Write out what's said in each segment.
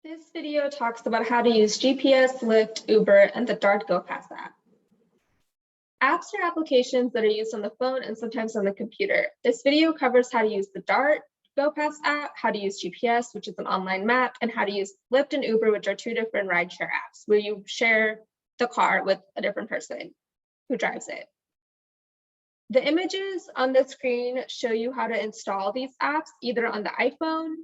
This video talks about how to use GPS, Lyft, Uber, and the DART GoPass app. Apps are applications that are used on the phone and sometimes on the computer. This video covers how to use the DART GoPass app, how to use GPS, which is an online map, and how to use Lyft and Uber, which are two different rideshare apps where you share the car with a different person who drives it. The images on the screen show you how to install these apps either on the iPhone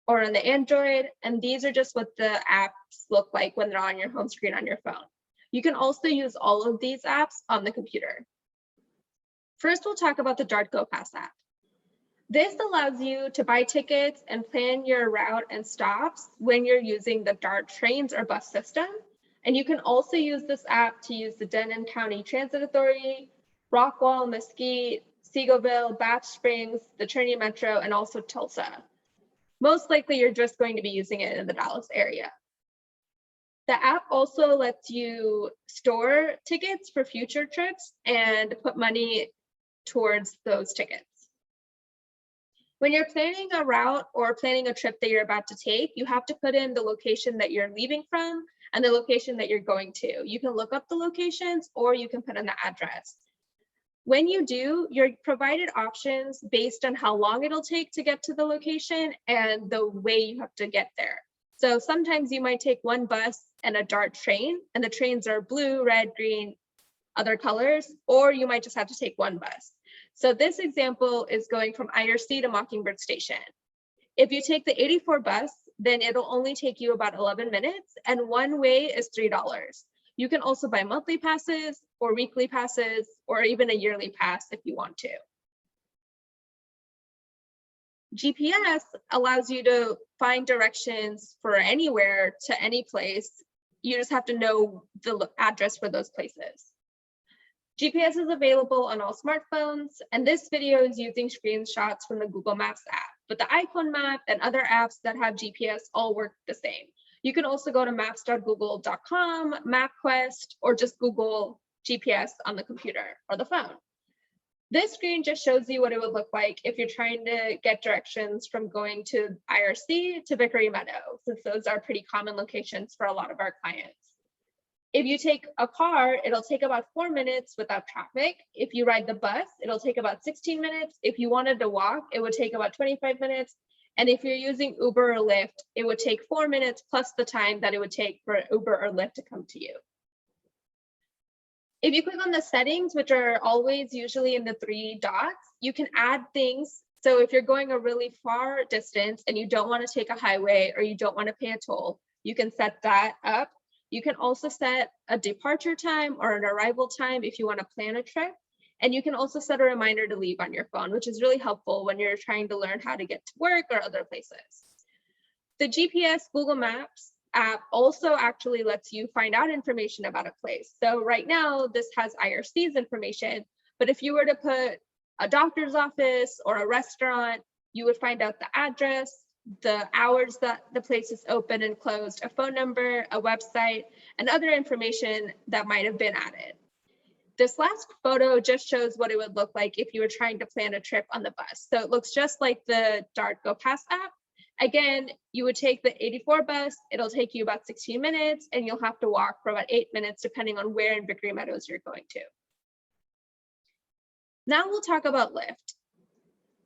or on the Android, and these are just what the apps look like when they're on your home screen on your phone. You can also use all of these apps on the computer. First, we'll talk about the DART GoPass app. This allows you to buy tickets and plan your route and stops when you're using the DART trains or bus system. And you can also use this app to use the Denton County Transit Authority, Rockwall, Mesquite, Seagoville, Bath Springs, the Trinity Metro, and also Tulsa. Most likely you're just going to be using it in the Dallas area. The app also lets you store tickets for future trips and put money towards those tickets. When you're planning a route or planning a trip that you're about to take, you have to put in the location that you're leaving from and the location that you're going to. You can look up the locations or you can put in the address. When you do, you're provided options based on how long it'll take to get to the location and the way you have to get there. So sometimes you might take one bus and a DART train, and the trains are blue, red, green, other colors, or you might just have to take one bus. So this example is going from IRC to Mockingbird Station. If you take the 84 bus, then it'll only take you about 11 minutes, and one way is $3. You can also buy monthly passes or weekly passes or even a yearly pass if you want to. GPS allows you to find directions for anywhere to any place. You just have to know the address for those places. GPS is available on all smartphones, and this video is using screenshots from the Google Maps app, but the iPhone map and other apps that have GPS all work the same. You can also go to maps.google.com, MapQuest, or just Google GPS on the computer or the phone. This screen just shows you what it would look like if you're trying to get directions from going to IRC to Vickery Meadow, since those are pretty common locations for a lot of our clients. If you take a car, it'll take about 4 minutes without traffic. If you ride the bus, it'll take about 16 minutes. If you wanted to walk, it would take about 25 minutes. And if you're using Uber or Lyft, it would take 4 minutes plus the time that it would take for Uber or Lyft to come to you. If you click on the settings, which are always usually in the 3 dots, you can add things. So if you're going a really far distance and you don't want to take a highway or you don't want to pay a toll, you can set that up. You can also set a departure time or an arrival time if you want to plan a trip. And you can also set a reminder to leave on your phone, which is really helpful when you're trying to learn how to get to work or other places. The GPS Google Maps app also actually lets you find out information about a place. So right now, this has IRC's information, but if you were to put a doctor's office or a restaurant, you would find out the address, the hours that the place is open and closed, a phone number, a website, and other information that might have been added. This last photo just shows what it would look like if you were trying to plan a trip on the bus. So it looks just like the DART GoPass app. Again, you would take the 84 bus, it'll take you about 16 minutes, and you'll have to walk for about 8 minutes, depending on where in Vickery Meadows you're going to. Now we'll talk about Lyft.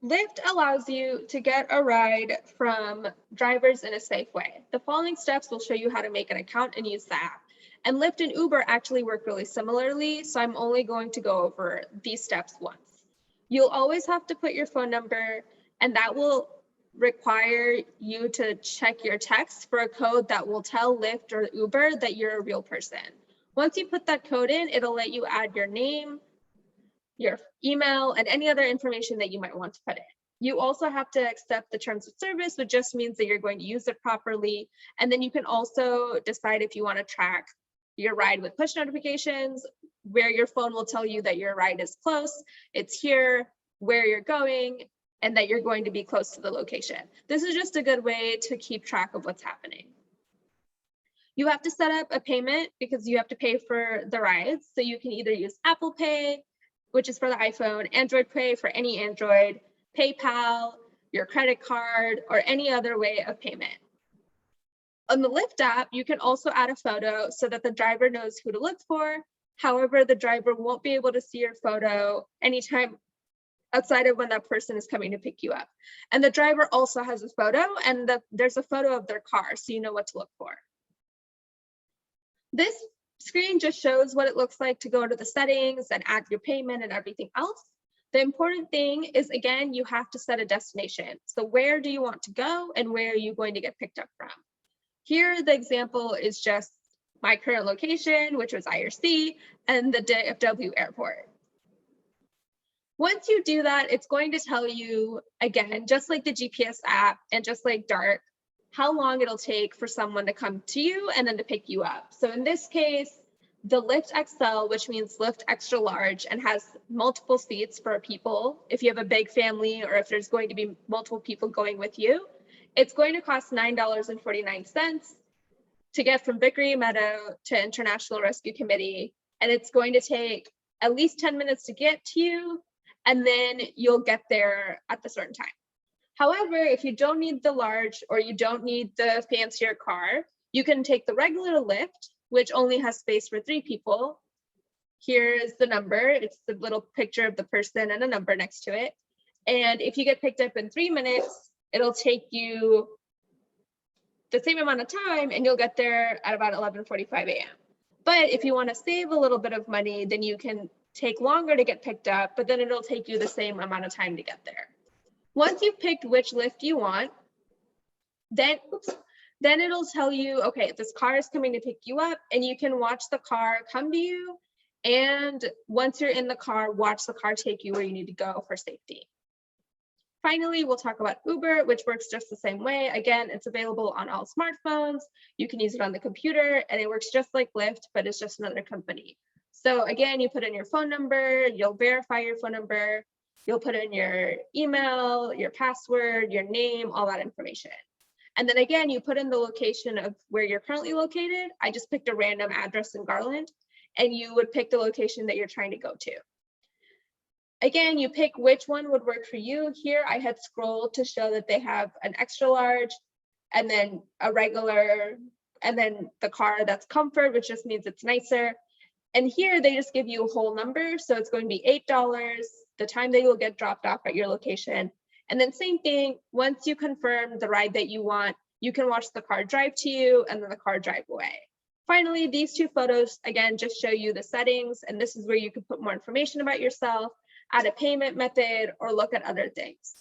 Lyft allows you to get a ride from drivers in a safe way. The following steps will show you how to make an account and use the app. And Lyft and Uber actually work really similarly, so I'm only going to go over these steps once. You'll always have to put your phone number, and that will require you to check your text for a code that will tell Lyft or Uber that you're a real person. Once you put that code in, it'll let you add your name, your email, and any other information that you might want to put in. You also have to accept the terms of service, which just means that you're going to use it properly. And then you can also decide if you want to track your ride with push notifications, where your phone will tell you that your ride is close, it's here, where you're going, and that you're going to be close to the location. This is just a good way to keep track of what's happening. You have to set up a payment because you have to pay for the rides. So you can either use Apple Pay, which is for the iPhone, Android Pay for any Android, PayPal, your credit card, or any other way of payment. On the Lyft app, you can also add a photo so that the driver knows who to look for. However, the driver won't be able to see your photo anytime outside of when that person is coming to pick you up. And the driver also has a photo, and there's a photo of their car, so you know what to look for. This screen just shows what it looks like to go to the settings and add your payment and everything else. The important thing is, again, you have to set a destination. So where do you want to go and where are you going to get picked up from? Here, the example is just my current location, which was IRC, and the DFW airport. Once you do that, it's going to tell you, again, just like the GPS app and just like DART, how long it'll take for someone to come to you and then to pick you up. So in this case, the Lyft XL, which means Lyft extra large and has multiple seats for people. If you have a big family or if there's going to be multiple people going with you, it's going to cost $9.49 to get from Vickery Meadow to International Rescue Committee. And it's going to take at least 10 minutes to get to you, and then you'll get there at a certain time. However, if you don't need the large or you don't need the fancier car, you can take the regular Lyft, which only has space for 3 people. Here's the number. It's the little picture of the person and a number next to it. And if you get picked up in 3 minutes, it'll take you the same amount of time and you'll get there at about 11:45 a.m. But if you want to save a little bit of money, then you can take longer to get picked up, but then it'll take you the same amount of time to get there. Once you've picked which Lyft you want, then it'll tell you, okay, this car is coming to pick you up, and you can watch the car come to you. And once you're in the car, watch the car take you where you need to go for safety. Finally, we'll talk about Uber, which works just the same way. Again, it's available on all smartphones. You can use it on the computer, and it works just like Lyft, but it's just another company. So again, you put in your phone number, you'll verify your phone number, you'll put in your email, your password, your name, all that information. And then again, you put in the location of where you're currently located. I just picked a random address in Garland, and you would pick the location that you're trying to go to. Again, you pick which one would work for you. Here, I had scrolled to show that they have an extra large, and then a regular, and then the car that's comfort, which just means it's nicer. And here they just give you a whole number. So it's going to be $8, the time that you'll get dropped off at your location. And then same thing, once you confirm the ride that you want, you can watch the car drive to you and then the car drive away. Finally, these 2 photos, again, just show you the settings. And this is where you can put more information about yourself, add a payment method, or look at other things.